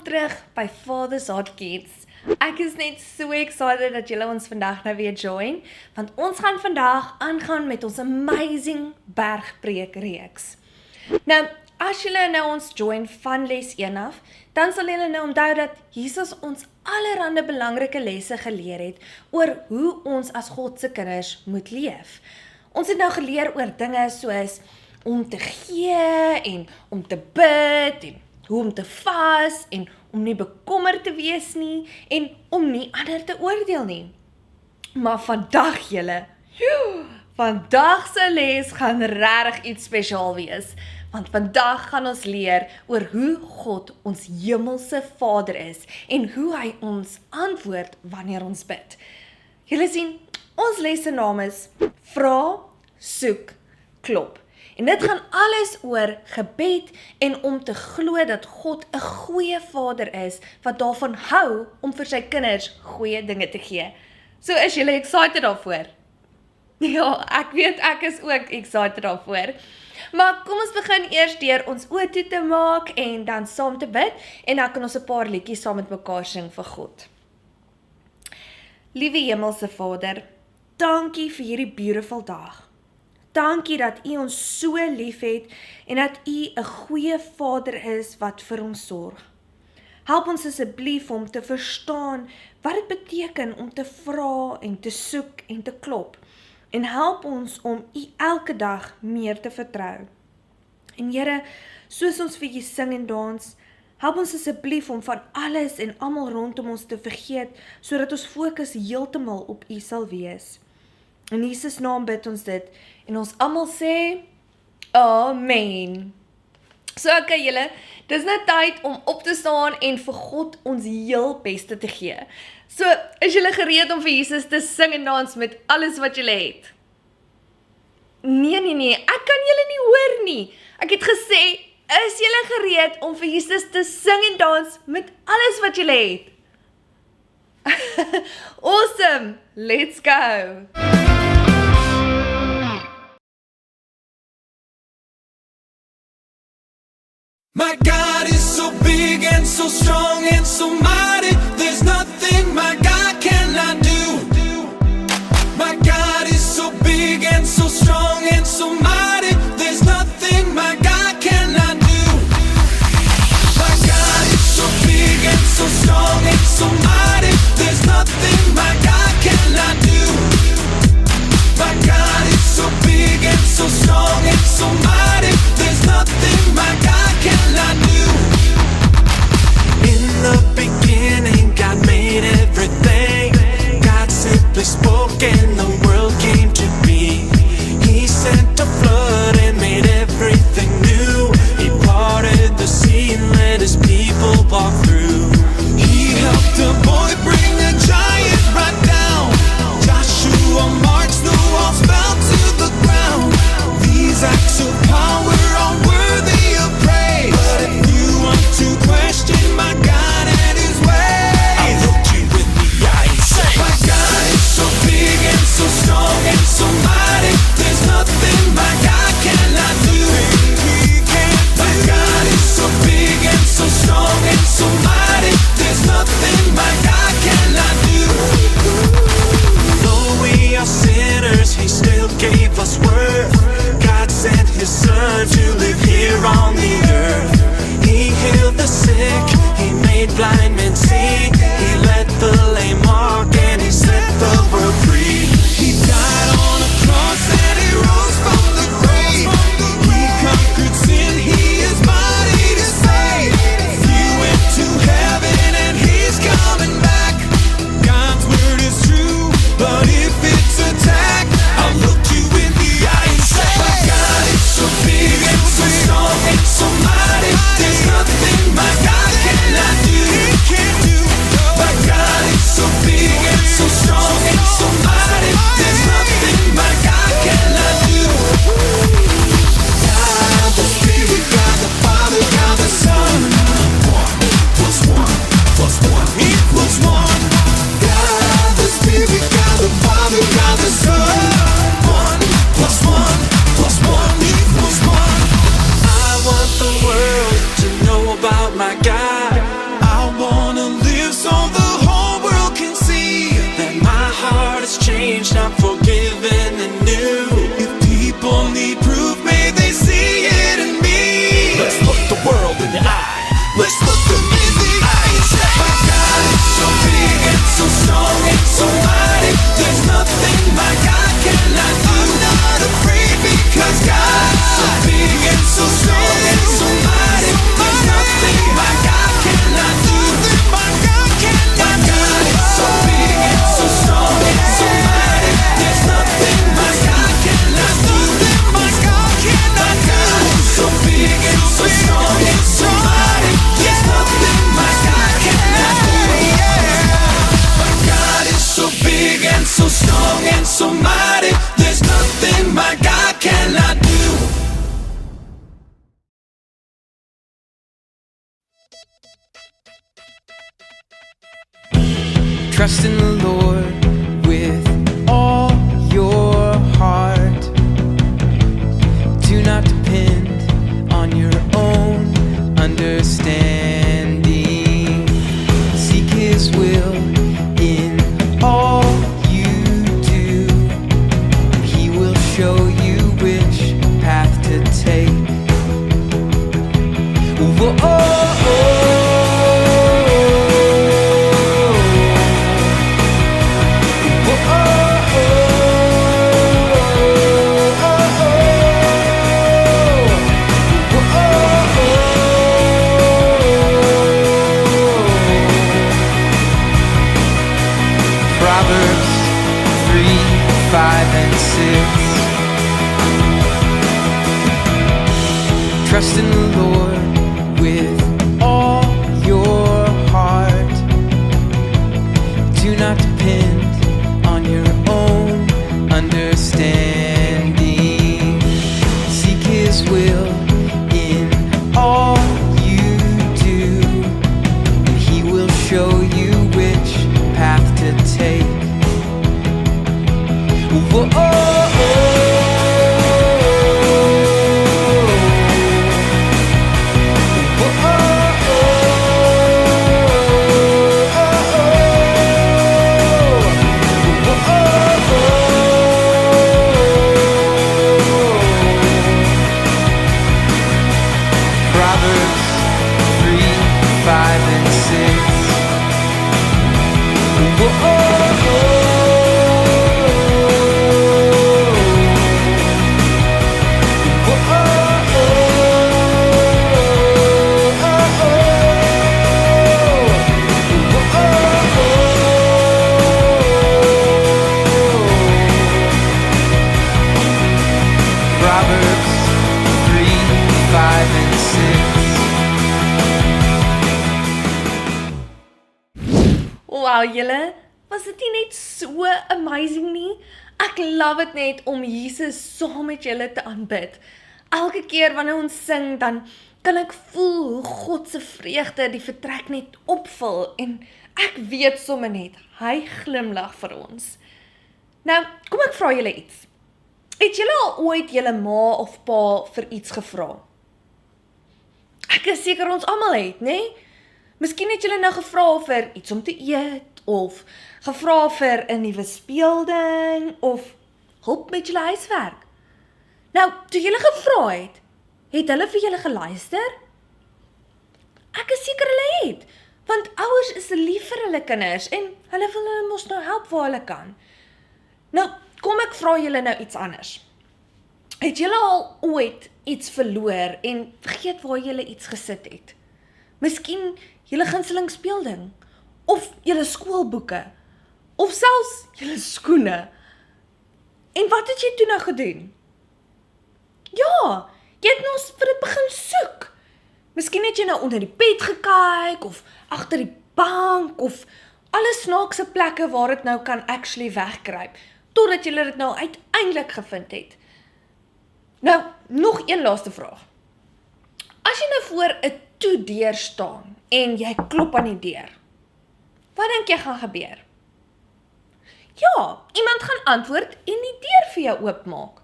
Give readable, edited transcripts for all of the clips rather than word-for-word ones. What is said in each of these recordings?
terug by Father's Heart Kids. Ek is net so excited dat julle ons vandag nou weer join, want ons gaan vandag aangaan met ons amazing bergpreek reeks. Nou, as julle nou ons join van les 1 af, dan sal julle nou onthou dat Jesus ons allerhande belangrike lesse geleer het oor hoe ons as God se kinders moet leef. Ons het nou geleer oor dinge soos om te gee en om te bid en hoe om te vas en om nie bekommerd te wees nie en om nie ander te oordeel nie. Maar vandag julle, vandag se les gaan regtig iets spesiaal wees. Want vandag gaan ons leer oor hoe God ons hemelse Vader is en hoe hy ons antwoord wanneer ons bid. Julle sien, ons les se naam is Vra, Soek, Klop. En dit gaan alles oor gebed en om te glo dat God 'n goeie Vader is wat daarvan hou om vir sy kinders goeie dinge te gee. So is julle excited daarvoor? Ja, ek weet ek is ook excited daarvoor. Maar kom ons begin eers deur ons oë toe te maak en dan saam te bid en dan kan ons 'n paar liedjies saam met mekaar sing vir God. Liewe Hemelse Vader, dankie vir hierdie beautiful dag. Dankie dat U ons so lief het en dat U 'n goeie Vader is wat vir ons sorg. Help ons asseblief om te verstaan wat dit beteken om te vra en te soek en te klop. En help ons om U elke dag meer te vertrou. En Here, soos ons vir U sing en dans, help ons asseblief om van alles en almal rondom ons te vergeet, sodat ons fokus heeltemal op U sal wees. In Jesus naam bid ons dit, en ons almal sê, Amen. So okay julle, dis nou tyd om op te staan en vir God ons heel beste te gee. So, is julle gereed om vir Jesus te sing en dans met alles wat julle het? Nee, ek kan julle nie hoor nie. Ek het gesê, is julle gereed om vir Jesus te sing en dans met alles wat julle het? Awesome, let's go! My God is so big and so strong and so mighty. There's nothing my God cannot do. My God is so big and so strong and so mighty. There's nothing my God cannot do. My God is so big and so strong and so mighty. There's nothing my God cannot do. My God is so big and so strong and so mighty. There's nothing my God cannot do. In the beginning, God made everything. God simply spoke and the world came to be. He sent a flood and made everything new. He parted the sea and let His people walk through. He helped a boy bring a giant right down. Joshua marched, the walls fell to the ground. These acts of power are worthy of praise. But if you want to question my God and His way, I'll look you in the eye and say, my God is so big and so strong and so mighty. There's nothing my God cannot do. My God is so big and so strong and so mighty. There's nothing my God cannot do. Though we are sinners, He still gave us worth. God sent His Son to live here on the earth. He healed the sick, He made blind men see. He let the lame walk and He set the world free. He died on a cross and He rose from the grave. He conquered sin, He is mighty to save. He went to heaven and He's coming back. God's word is true, but if it's attacked, I'll look you in the eye and say, my God is so big and so strong and so mighty. There's nothing my God cannot do. My God is so big and Trust in the Lord with all your heart. Do not depend on your own understanding. Seek His will in all you do. He will show you which path to take. Whoa, oh, oh. Proverbs 3, 5, and 6. Trust in the Lord with all your heart. Do not depend on your own understanding. Seek His will in all you do. He will show you which path to take. Whoa, oh, oh. Proverbs 3, 5, and 6. Whoa, oh, oh. Proverbs 3, 5, and 6. Wow, julle, was dit nie net so amazing nie? Ek love dit net om Jesus saam met julle te aanbid. Elke keer wanneer ons sing, dan kan ek voel hoe God se vreugde die vertrek net opvul en ek weet sommer net, hy glimlag vir ons. Nou, kom ek vra julle iets. Het julle al ooit julle ma of pa vir iets gevra? Ek is seker ons almal het, né? Miskien het julle nou gevra vir iets om te eet, of gevra vir 'n nuwe speelding, of hulp met julle huiswerk. Nou, toe julle gevra het hulle vir julle geluister? Ek is seker hulle het, want ouers is lief vir hulle kinders en hulle wil hulle mos nou help waar hulle kan. Nou, kom ek vra julle nou iets anders. Het julle al ooit iets verloor en vergeet waar julle iets gesit het? Miskien julle gunsteling speelding, of julle skoolboeke, of selfs julle skoene. En wat het jy toe nou gedoen? Ja, jy het nou vir dit begin soek. Miskien het jy nou onder die bed gekyk, of agter die bank, of alle snaakse plekke waar dit nou kan actually wegkruip, totdat jy dit nou uiteindelik gevind het. Nou, nog een laaste vraag. As jy nou voor 'n toedeur staan en jy klop aan die deur, wat dink jy gaan gebeur? Ja, iemand gaan antwoord en die deur vir jou oopmaak.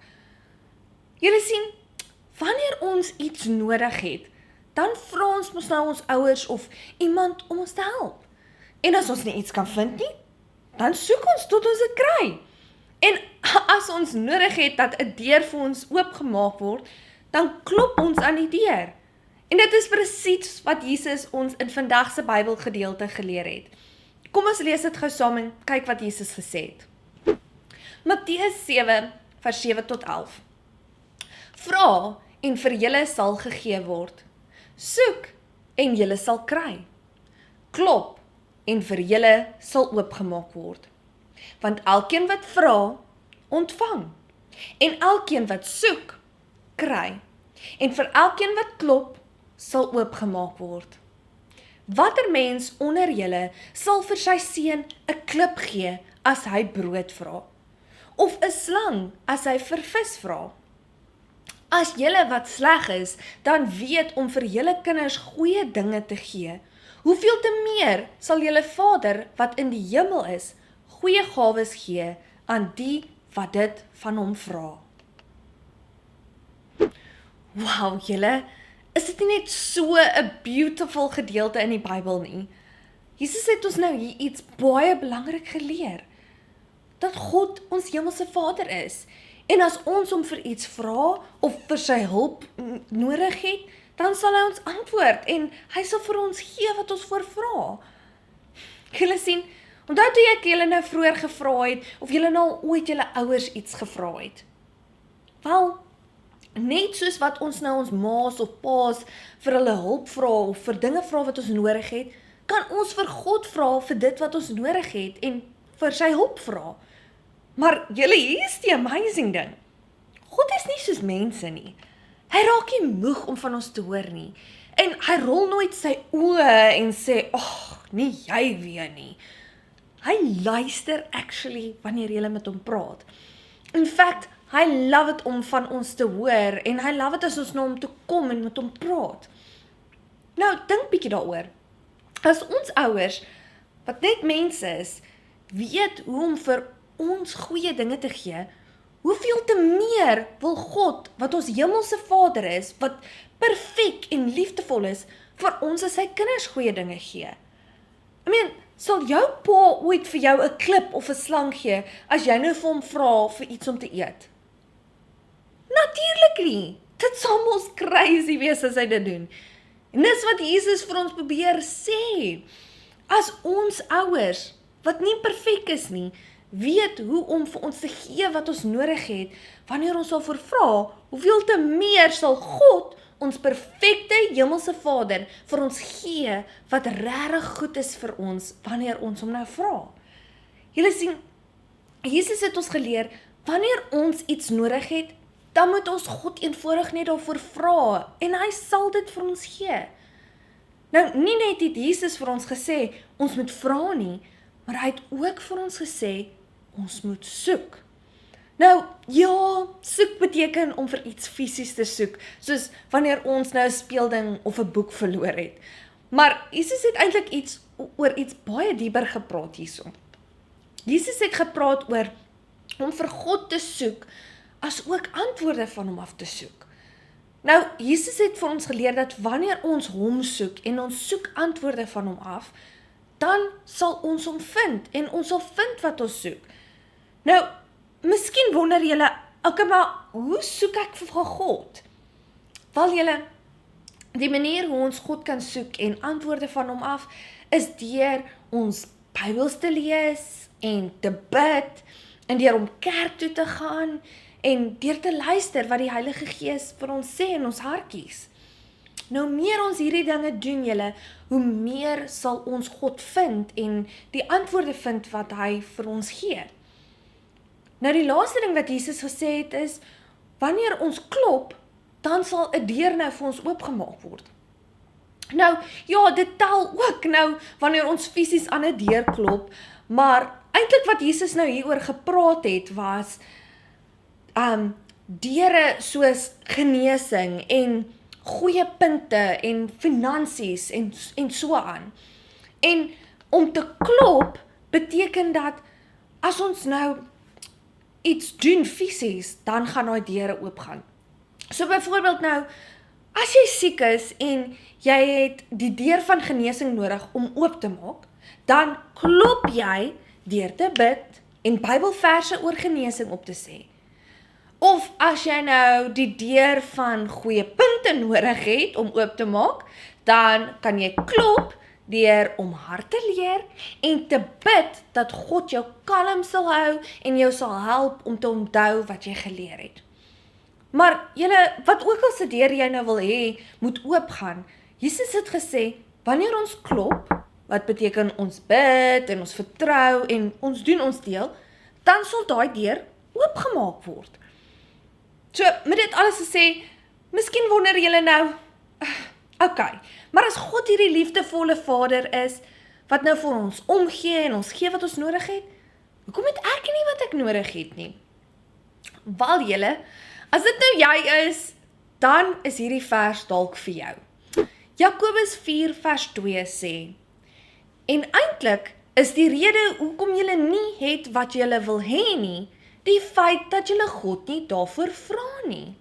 Julle sien, wanneer ons iets nodig het, dan vra ons mos nou ons ouers of iemand om ons te help. En as ons nie iets kan vind nie, dan soek ons tot ons dit kry. En as ons nodig het dat 'n deur vir ons oopgemaak word, dan klop ons aan die deur. En dit is presies wat Jesus ons in vandag se Bybelgedeelte geleer het. Kom ons lees dit gou saam en kyk wat Jesus gesê het. Matteus 7, vers 7 tot 11. Vra en vir julle sal gegee word. Soek en julle sal kry. Klop en vir julle sal oopgemaak word. Want elkeen wat vra, ontvang. En elkeen wat soek, kry. En vir elkeen wat klop, sal oopgemaak word. Watter mens onder julle sal vir sy seun 'n klip gee as hy brood vra? Of 'n slang as hy vir vis vra? As julle wat sleg is, dan weet om vir julle kinders goeie dinge te gee, hoeveel te meer sal julle Vader wat in die hemel is, goeie gawes gee aan die wat dit van hom vra. Wow, julle, is dit nie net so 'n beautiful gedeelte in die Bybel nie? Jesus het ons nou hier iets baie belangrik geleer, dat God ons hemelse Vader is, en as ons hom vir iets vra, of vir sy hulp nodig het, dan sal hy ons antwoord, en hy sal vir ons gee wat ons voor vra. Julle sien, onthou toe ek julle nou vroeër gevra het, of julle nou ooit julle ouers iets gevra het? Wel, net soos wat ons nou ons ma's of pa's vir hulle hulp vra, of vir dinge vra wat ons nodig het, kan ons vir God vra vir dit wat ons nodig het, en vir sy hulp vra. Maar julle, hier is die amazing ding. God is nie soos mense nie. Hy raak nie moeg om van ons te hoor nie. En hy rol nooit sy oë en sê, "Ag, nie jy weer nie." Hy luister actually wanneer jy met hom praat. In fact, hy love it om van ons te hoor, en hy love it as ons na hom toe kom en met hom praat. Nou, dink bietjie daaroor. As ons ouers, wat net mense is, weet hoe om vir ons goeie dinge te gee, hoeveel te meer wil God, wat ons hemelse Vader is, wat perfek en liefdevol is, vir ons as sy kinders goeie dinge gee. Sal jou pa ooit vir jou 'n klip of 'n slang gee, as jy nou vir hom vra vir iets om te eet? Natuurlik nie. Dit sal mos crazy wees as hy dit doen. En dis wat Jesus vir ons probeer sê. As ons ouers, wat nie perfek is nie, weet hoe om vir ons te gee wat ons nodig het, wanneer ons sal vra, hoeveel te meer sal God, ons perfekte hemelse Vader, vir ons gee, wat regtig goed is vir ons, wanneer ons hom nou vra. Julle sien, Jesus het ons geleer, wanneer ons iets nodig het, dan moet ons God eenvoudig net daarvoor vra, en hy sal dit vir ons gee. Nou, nie net het Jesus vir ons gesê, ons moet vra nie, maar hy het ook vir ons gesê, ons moet soek. Nou, ja, soek beteken om vir iets fisies te soek, soos wanneer ons nou 'n speelding of 'n boek verloor het. Maar Jesus het eintlik oor iets baie dieper gepraat hierso. Jesus het gepraat oor om vir God te soek, as ook antwoorde van hom af te soek. Nou, Jesus het vir ons geleer dat wanneer ons hom soek, en ons soek antwoorde van hom af, dan sal ons hom vind, en ons sal vind wat ons soek. Nou, miskien wonder julle, okay, maar hoe soek ek vir God? Wel julle, die manier hoe ons God kan soek en antwoorde van hom af, is deur ons Bybels te lees, en te bid, en deur om kerk toe te gaan, en deur te luister wat die Heilige Gees vir ons sê in ons hartjies. Nou meer ons hierdie dinge doen julle, hoe meer sal ons God vind, en die antwoorde vind wat hy vir ons gee. Nou die laaste ding wat Jesus gesê het is, wanneer ons klop, dan sal 'n deur nou vir ons oopgemaak word. Nou, ja, dit tel ook nou, wanneer ons fisies aan 'n deur klop, maar eintlik wat Jesus nou hieroor gepraat het, was, deure soos genesing, en goeie punte, en finansies, en so aan. En om te klop, beteken dat, as ons nou iets doen fisies, dan gaan daai deure oopgaan. So byvoorbeeld nou, as jy siek is, en jy het die deur van genesing nodig om oop te maak, dan klop jy deur te bid, en Bybelverse oor genesing op te sê. Of as jy nou die deur van goeie punte nodig het om oop te maak, dan kan jy klop deur om hard te leer en te bid dat God jou kalm sal hou en jou sal help om te onthou wat jy geleer het. Maar julle, wat ook al se deur jy nou wil hê, moet oopgaan. Jesus het gesê, wanneer ons klop, wat beteken ons bid en ons vertrou en ons doen ons deel, dan sal daai deur oopgemaak word. So, met dit alles gesê, miskien wonder julle nou, okay, maar as God hierdie liefdevolle Vader is, wat nou vir ons omgee en ons gee wat ons nodig het, hoekom het ek nie wat ek nodig het nie? Wel julle, as dit nou jy is, dan is hierdie vers dalk vir jou. Jakobus 4 vers 2 sê, en eintlik is die rede hoekom julle nie het wat julle wil hê nie, die feit dat julle God nie daarvoor vra nie.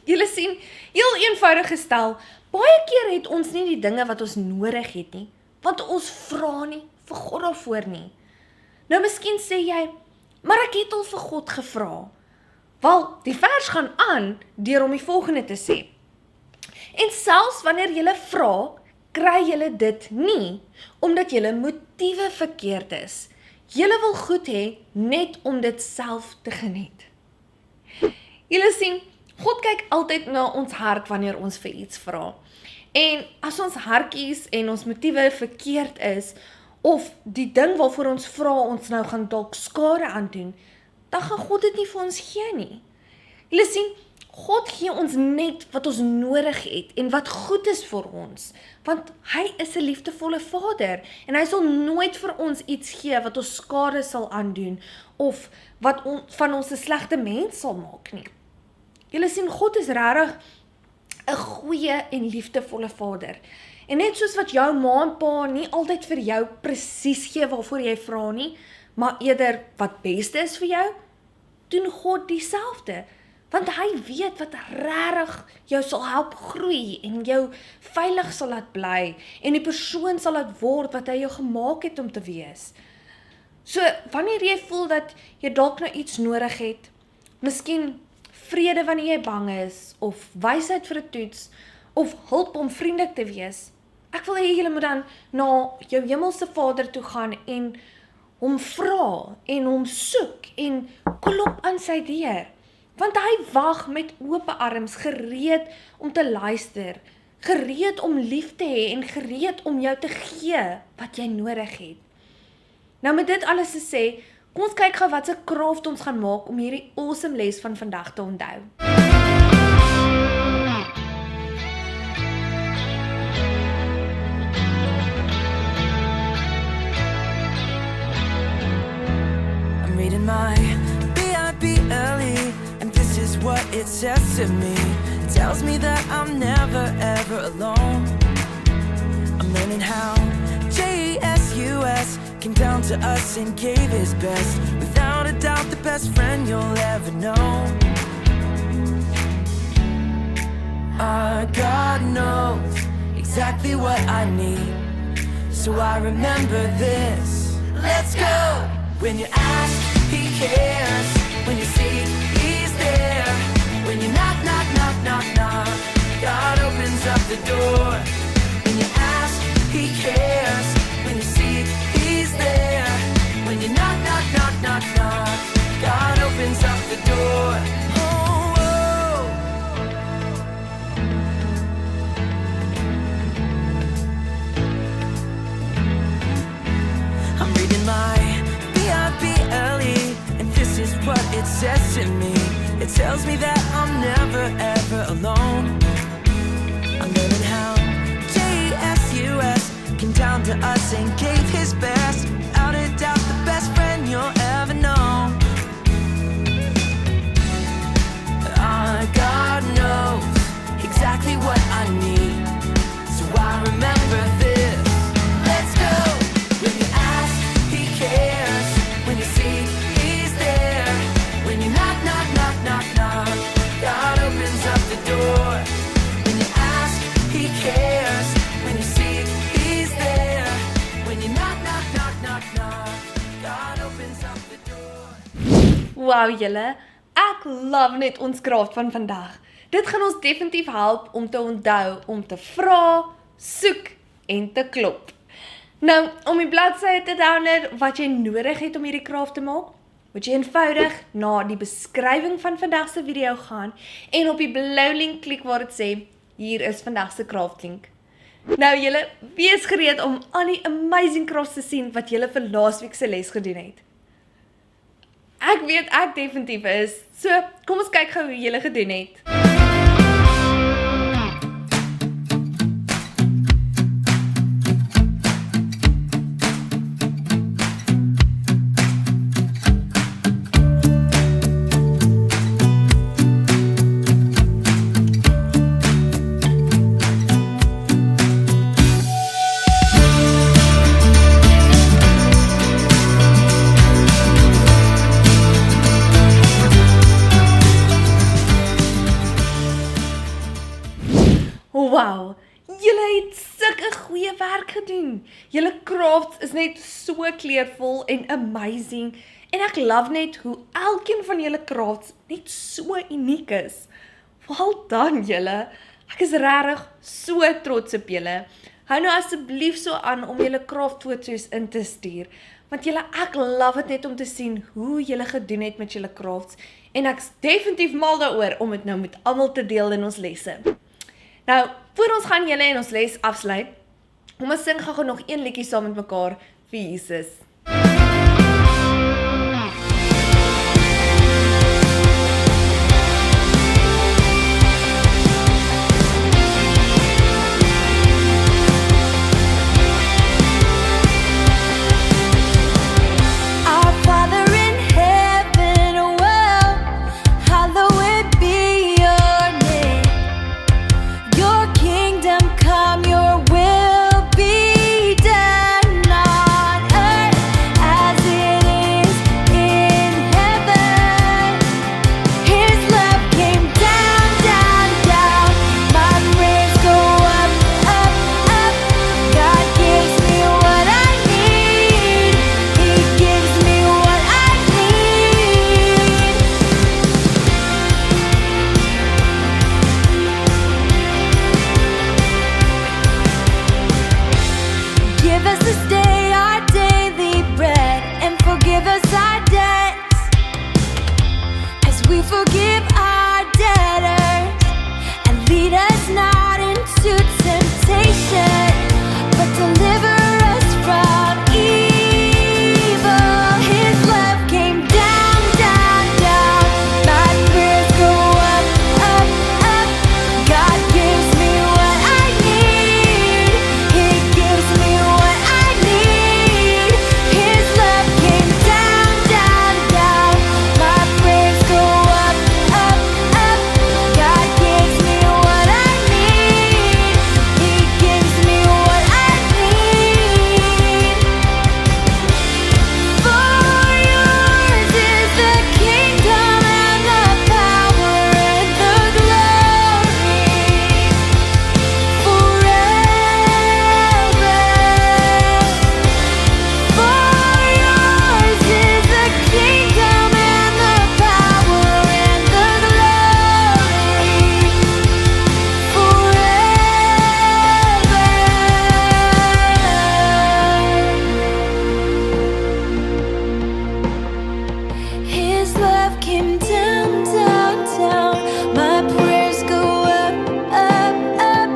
Julle sien, heel eenvoudig gestel, baie keer het ons nie die dinge wat ons nodig het nie, want ons vra nie vir God daarvoor nie. Nou miskien sê jy, maar ek het al vir God gevra. Wel, die vers gaan aan deur om die volgende te sê. En selfs wanneer julle vra, kry julle dit nie, omdat julle motiewe verkeerd is. Julle wil goed hê, net om dit self te geniet. Julle sien, God kyk altyd na ons hart wanneer ons vir iets vra. En as ons hartjies en ons motiewe verkeerd is, of die ding waarvoor ons vra ons nou gaan dalk skade aandoen, dan gaan God dit nie vir ons gee nie. Julle sien, God gee ons net wat ons nodig het en wat goed is vir ons, want hy is 'n liefdevolle Vader en hy sal nooit vir ons iets gee wat ons skade sal aandoen of wat van ons 'n slegte mens sal maak nie. Julle sien, God is regtig 'n goeie en liefdevolle Vader. En net soos wat jou ma en pa nie altyd vir jou presies gee waarvoor jy vra nie, maar eerder wat beste is vir jou, doen God dieselfde. Want hy weet wat regtig jou sal help groei en jou veilig sal laat bly en die persoon sal laat word wat hy jou gemaak het om te wees. So, wanneer jy voel dat jy dalk nou iets nodig het, miskien vrede wanneer jy bang is, of wysheid vir 'n toets, of hulp om vriendelik te wees, ek wil hê jy moet dan na jou hemelse Vader toe gaan en hom vra en hom soek en klop aan sy deur. Want hy wag met oop arms, gereed om te luister, gereed om lief te hê en gereed om jou te gee wat jy nodig het. Nou met dit alles te sê, kom ons kyk gou wat se kraft ons gaan maak om hierdie awesome les van vandag te onthou. I'm reading my B.I.B. early, and this is what it says to me. It tells me that I'm never ever alone. I'm learning how J.E.S.U.S. came down to us and gave his best. Without a doubt, the best friend you'll ever know. Our God knows exactly what I need, so I remember this. Let's go! When you ask, he cares. When you seek, he's there. When you knock, knock, knock, knock, knock, God opens up the door. When you ask, he cares. When you seek, he's there. When you knock, knock, knock, knock, knock, God opens up the door. Oh, oh. I'm reading my B.I.B. early, and this is what it says to me. It tells me that I'm never ever alone. I'm learning how J.E.S.U.S. came down to us and gave his best. Without a doubt, the best friend you'll ever know. Our God knows exactly what I need, so I remember this. Let's go! When you ask, he cares. When you seek, he's there. When you knock, knock, knock, knock, knock, God opens up the door. When you ask, he cares. When you seek, he's there. When you knock, knock, knock, knock, knock, God opens up the door. Wow julle, ek love net ons kraft van vandag. Dit gaan ons definitief help om te onthou, om te vra, soek en te klop. Nou, om die bladsy te download wat jy nodig het om hierdie kraft te maak, moet jy eenvoudig na die beskrywing van vandag se video gaan en op die blou link klik waar dit sê, hier is vandag se kraft link. Nou julle, wees gereed om al die amazing crafts te sien wat julle vir laasweek se les gedoen het. Ek weet ek definitief is, so kom ons kyk gou hoe julle gedoen het. Wow, julle het sulke goeie werk gedoen. Julle crafts is net so kleurvol en amazing. En ek love net hoe elkeen van julle crafts net so uniek is. Wel dan julle. Ek is regtig so trots op julle. Hou nou asseblief so aan om julle craftfoto's in te stuur. Want julle, ek love dit net om te sien hoe julle gedoen het met julle crafts. En ek's definitief mal daaroor om dit nou met almal te deel in ons lesse. Nou, voor ons gaan julle en ons les afsluit, kom ons sing gou nog een liedjie saam met mekaar vir Jesus. Our Father in heaven, well, hallowed be your name. Your kingdom come, your will be done on earth as it is in heaven. His love came down, down, down. My prayers go up, up, up. God gives me what I need. He gives me what I need. Give us this day our daily bread, and forgive us our debts, as we forgive our debtors. And lead us not into temptation, but deliver us from evil. His love came down, down, down. My prayers go up, up, up. God gives me what I need. He gives me what I need. His love came down, down, down. My prayers go up, up, up. God gives me what I need. He gives me what I need. For yours is the kingdom and the power and the glory forever. For yours is the kingdom and the power and the glory forever. His love came down, down, down. My prayers go up, up, up.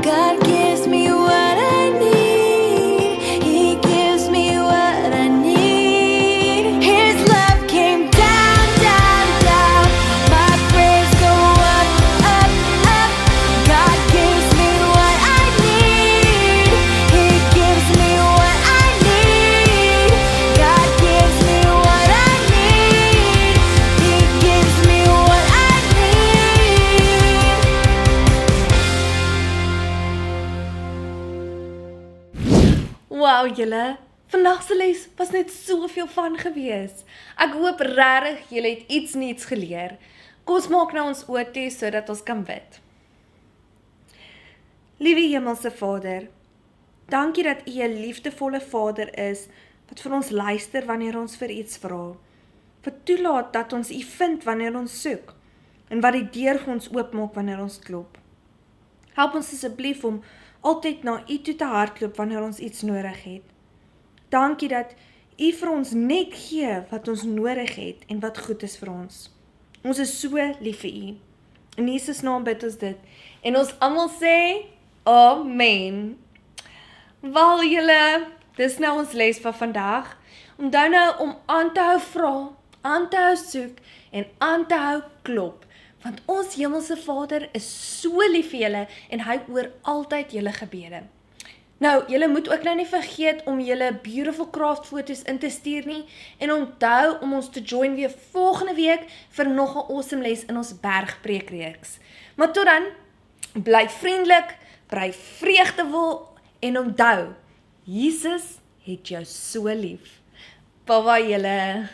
God gives me what I need. He gives me what I need. His love came down, down, down. My prayers go up, up, up. God gives me what I need. He gives me what I need. God gives me what I need. He gives me what I need. Wow julle, vandag se les was net soveel van gewees. Ek hoop regtig julle het iets nuuts geleer. Kom ons maak nou ons oë toe sodat ons kan bid. Liewe Hemelse Vader, dankie dat U 'n liefdevolle Vader is wat vir ons luister wanneer ons vir iets vra. Wat toelaat dat ons U vind wanneer ons soek en wat die deur vir ons oopmaak wanneer ons klop. Help ons asseblief om altyd na U toe te hardloop wanneer ons iets nodig het. Dankie dat U vir ons net gee wat ons nodig het en wat goed is vir ons. Ons is so lief vir U. In Jesus naam bid ons dit. En ons almal sê, Amen. Wel julle, dis nou ons les van vandag. Onthou nou om aan te hou vra, aan te hou soek en aan te hou klop. Want ons Hemelse Vader is so lief vir julle en hy hoor altyd julle gebede. Nou, julle moet ook nou nie vergeet om julle beautiful craft foto's in te stuur nie en onthou om ons te join weer volgende week vir nog 'n awesome les in ons bergpreekreeks. Maar tot dan, bly vriendelik, bly vreugdevol en onthou, Jesus het jou so lief. Bye bye julle.